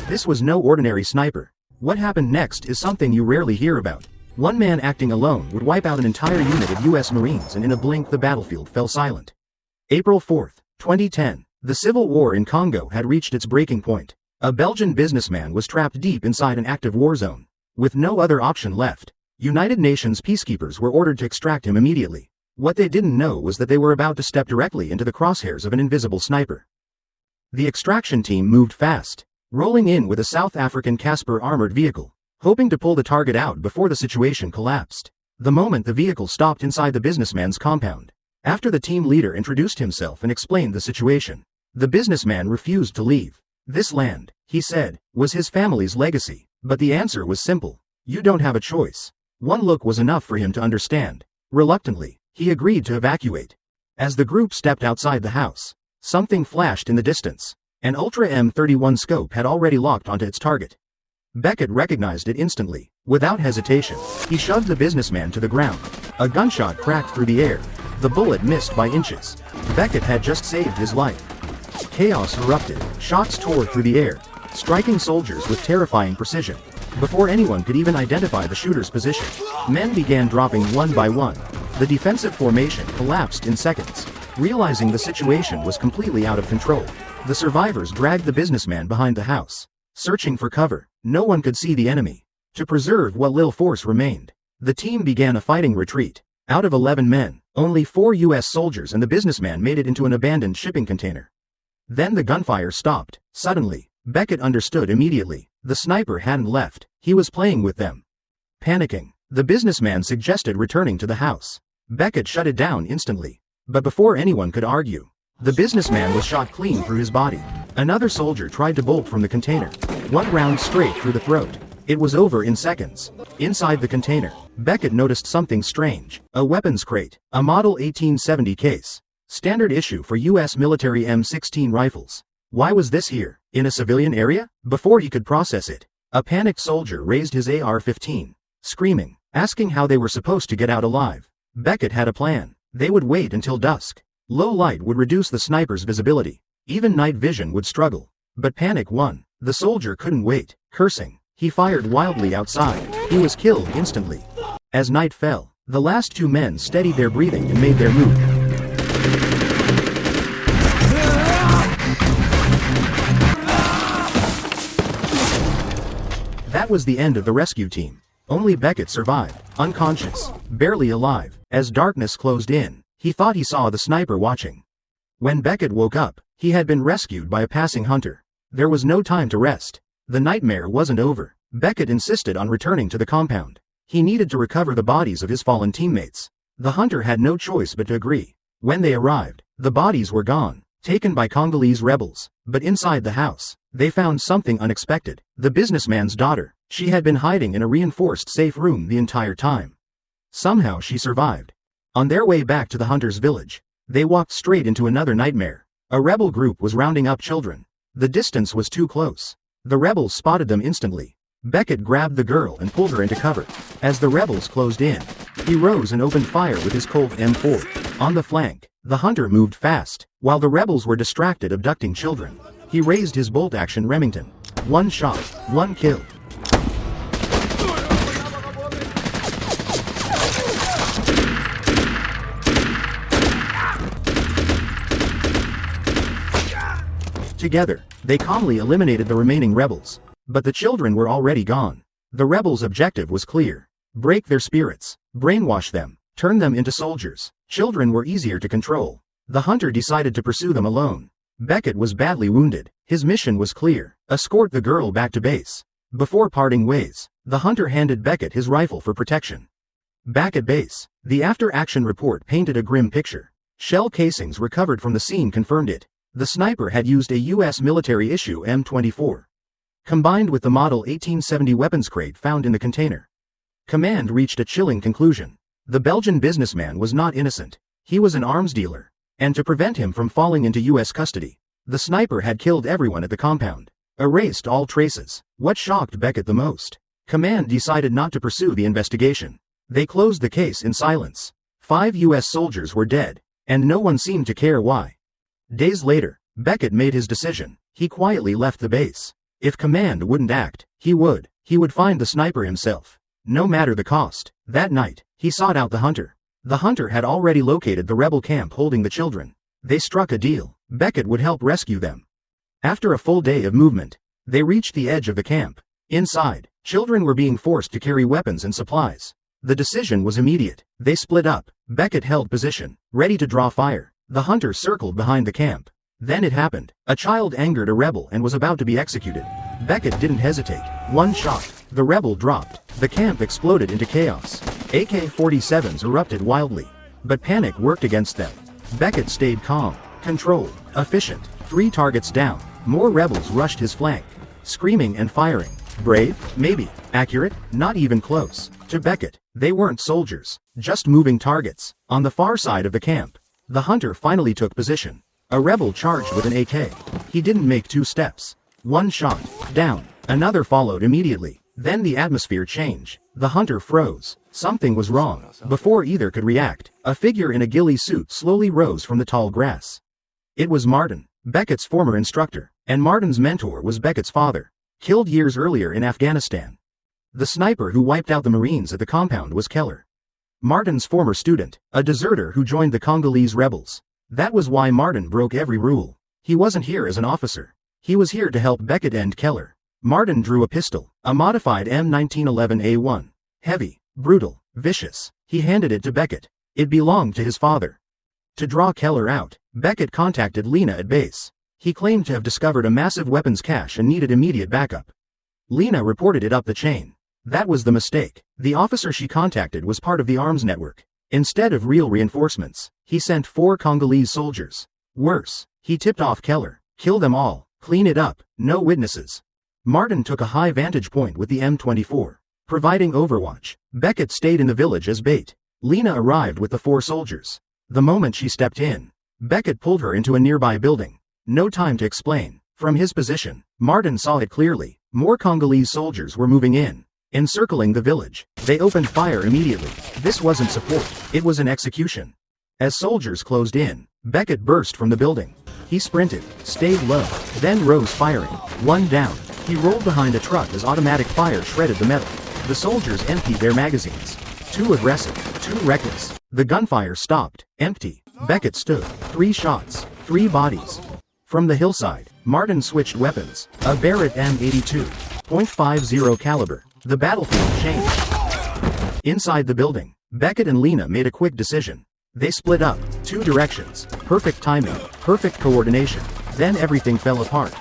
This was no ordinary sniper. What happened next is something you rarely hear about. One man acting alone would wipe out an entire unit of US Marines, and in a blink the battlefield fell silent. April 4, 2010. The civil war in Congo had reached its breaking point. A Belgian businessman was trapped deep inside an active war zone. With no other option left, United Nations peacekeepers were ordered to extract him immediately. What they didn't know was that they were about to step directly into the crosshairs of an invisible sniper. The extraction team moved fast, rolling in with a South African Casper armored vehicle, hoping to pull the target out before the situation collapsed. The moment the vehicle stopped inside the businessman's compound, after the team leader introduced himself and explained the situation, the businessman refused to leave. This land, he said, was his family's legacy, but the answer was simple: you don't have a choice. One look was enough for him to understand. Reluctantly, he agreed to evacuate. As the group stepped outside the house, something flashed in the distance. An Ultra M31 scope had already locked onto its target. Beckett recognized it instantly. Without hesitation, he shoved the businessman to the ground. A gunshot cracked through the air. The bullet missed by inches. Beckett had just saved his life. Chaos erupted. Shots tore through the air, striking soldiers with terrifying precision. Before anyone could even identify the shooter's position, men began dropping one by one. The defensive formation collapsed in seconds. Realizing the situation was completely out of control, the survivors dragged the businessman behind the house. Searching for cover, no one could see the enemy. To preserve what little force remained, the team began a fighting retreat. Out of 11 men, only 4 US soldiers and the businessman made it into an abandoned shipping container. Then the gunfire stopped. Suddenly, Beckett understood immediately. The sniper hadn't left, he was playing with them. Panicking, the businessman suggested returning to the house. Beckett shut it down instantly. But before anyone could argue, the businessman was shot clean through his body. Another soldier tried to bolt from the container. One round straight through the throat. It was over in seconds. Inside the container, Beckett noticed something strange. A weapons crate, a Model 1870 case. Standard issue for US military M16 rifles. Why was this here, in a civilian area? Before he could process it, a panicked soldier raised his AR-15, screaming, asking how they were supposed to get out alive. Beckett had a plan. They would wait until dusk. Low light would reduce the sniper's visibility. Even night vision would struggle. But panic won. The soldier couldn't wait. Cursing, he fired wildly outside. He was killed instantly. As night fell, the last 2 men steadied their breathing and made their move. That was the end of the rescue team. Only Beckett survived, unconscious, barely alive. As darkness closed in, he thought he saw the sniper watching. When Beckett woke up, he had been rescued by a passing hunter. There was no time to rest. The nightmare wasn't over. Beckett insisted on returning to the compound. He needed to recover the bodies of his fallen teammates. The hunter had no choice but to agree. When they arrived, the bodies were gone, taken by Congolese rebels. But inside the house, they found something unexpected. The businessman's daughter. She had been hiding in a reinforced safe room the entire time. Somehow she survived. On their way back to the hunter's village, they walked straight into another nightmare. A rebel group was rounding up children. The distance was too close. The rebels spotted them instantly. Beckett grabbed the girl and pulled her into cover. As the rebels closed in, he rose and opened fire with his Colt M4. On the flank, the hunter moved fast, while the rebels were distracted abducting children. He raised his bolt-action Remington. 1 shot, 1 kill. Together, they calmly eliminated the remaining rebels. But the children were already gone. The rebels' objective was clear. Break their spirits, brainwash them, turn them into soldiers. Children were easier to control. The hunter decided to pursue them alone. Beckett was badly wounded. His mission was clear: escort the girl back to base. Before parting ways, the hunter handed Beckett his rifle for protection. Back at base, the after-action report painted a grim picture. Shell casings recovered from the scene confirmed it. The sniper had used a US military-issue M24, combined with the Model 1870 weapons crate found in the container. Command reached a chilling conclusion. The Belgian businessman was not innocent. He was an arms dealer. And to prevent him from falling into US custody, the sniper had killed everyone at the compound, erased all traces. What shocked Beckett the most? Command decided not to pursue the investigation. They closed the case in silence. 5 US soldiers were dead, and no one seemed to care why. Days later, Beckett made his decision. He quietly left the base. If command wouldn't act, he would find the sniper himself. No matter the cost. That night, he sought out the hunter. The hunter had already located the rebel camp holding the children. They struck a deal. Beckett would help rescue them. After a full day of movement, they reached the edge of the camp. Inside, children were being forced to carry weapons and supplies. The decision was immediate. They split up. Beckett held position, ready to draw fire. The hunter circled behind the camp. Then it happened. A child angered a rebel and was about to be executed. Beckett didn't hesitate. One shot. The rebel dropped. The camp exploded into chaos. AK-47s erupted wildly. But panic worked against them. Beckett stayed calm, controlled, efficient. 3 targets down. More rebels rushed his flank, screaming and firing. Brave? Maybe. Accurate? Not even close. To Beckett, they weren't soldiers, just moving targets. On the far side of the camp, the hunter finally took position. A rebel charged with an AK. He didn't make 2 steps. 1 shot. Down. Another followed immediately. Then the atmosphere changed. The hunter froze. Something was wrong. Before either could react, a figure in a ghillie suit slowly rose from the tall grass. It was Martin, Beckett's former instructor, and Martin's mentor was Beckett's father, killed years earlier in Afghanistan. The sniper who wiped out the Marines at the compound was Keller, Martin's former student, a deserter who joined the Congolese rebels. That was why Martin broke every rule. He wasn't here as an officer. He was here to help Beckett and Keller. Martin drew a pistol, a modified M1911A1. Heavy, brutal, vicious. He handed it to Beckett. It belonged to his father. To draw Keller out, Beckett contacted Lena at base. He claimed to have discovered a massive weapons cache and needed immediate backup. Lena reported it up the chain. That was the mistake. The officer she contacted was part of the arms network. Instead of real reinforcements, he sent 4 Congolese soldiers. Worse, he tipped off Keller. Kill them all. Clean it up. No witnesses. Martin took a high vantage point with the M24, providing overwatch. Beckett stayed in the village as bait. Lena arrived with the 4 soldiers. The moment she stepped in, Beckett pulled her into a nearby building. No time to explain. From his position, Martin saw it clearly. More Congolese soldiers were moving in, encircling the village. They opened fire immediately. This wasn't support, it was an execution. As soldiers closed in, Beckett burst from the building. He sprinted, stayed low, then rose firing. 1 down. He rolled behind a truck as automatic fire shredded the metal. The soldiers emptied their magazines. Too aggressive, too reckless. The gunfire stopped. Empty. Beckett stood. 3 shots. 3 bodies. From the hillside, Martin switched weapons. A Barrett M82. .50 caliber. The battlefield changed. Inside the building, Beckett and Lena made a quick decision. They split up. 2 directions. Perfect timing. Perfect coordination. Then everything fell apart.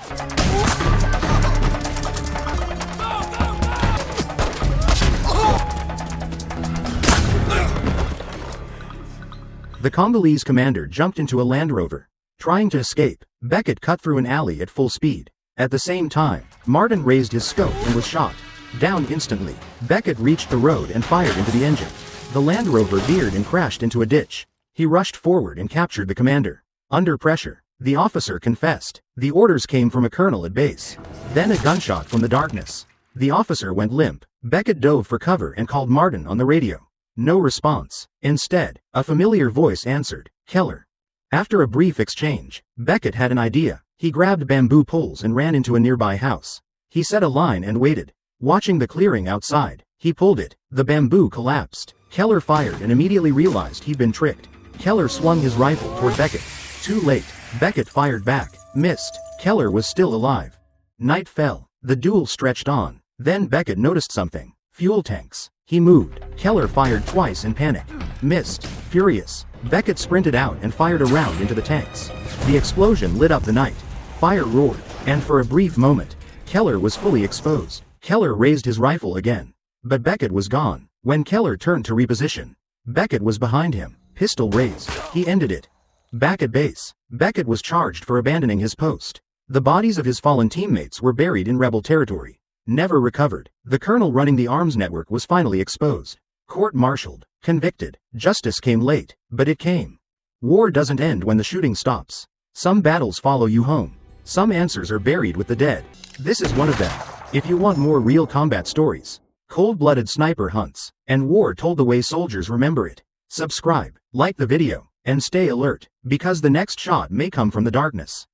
The Congolese commander jumped into a Land Rover. Trying to escape, Beckett cut through an alley at full speed. At the same time, Martin raised his scope and was shot. Down instantly, Beckett reached the road and fired into the engine. The Land Rover veered and crashed into a ditch. He rushed forward and captured the commander. Under pressure, the officer confessed. The orders came from a colonel at base. Then a gunshot from the darkness. The officer went limp. Beckett dove for cover and called Martin on the radio. No response. Instead, a familiar voice answered, Keller. After a brief exchange, Beckett had an idea. He grabbed bamboo poles and ran into a nearby house. He set a line and waited. Watching the clearing outside, he pulled it. The bamboo collapsed. Keller fired and immediately realized he'd been tricked. Keller swung his rifle toward Beckett. Too late. Beckett fired back. Missed. Keller was still alive. Night fell. The duel stretched on. Then Beckett noticed something. Fuel tanks. He moved. Keller fired twice in panic. Missed. Furious, Beckett sprinted out and fired a round into the tanks. The explosion lit up the night. Fire roared, and for a brief moment, Keller was fully exposed. Keller raised his rifle again. But Beckett was gone. When Keller turned to reposition, Beckett was behind him, pistol raised. He ended it. Back at base, Beckett was charged for abandoning his post. The bodies of his fallen teammates were buried in rebel territory. Never recovered. The colonel running the arms network was finally exposed. Court-martialed. Convicted. Justice came late, but it came. War doesn't end when the shooting stops. Some battles follow you home. Some answers are buried with the dead. This is one of them. If you want more real combat stories, cold-blooded sniper hunts, and war told the way soldiers remember it, subscribe, like the video, and stay alert, because the next shot may come from the darkness.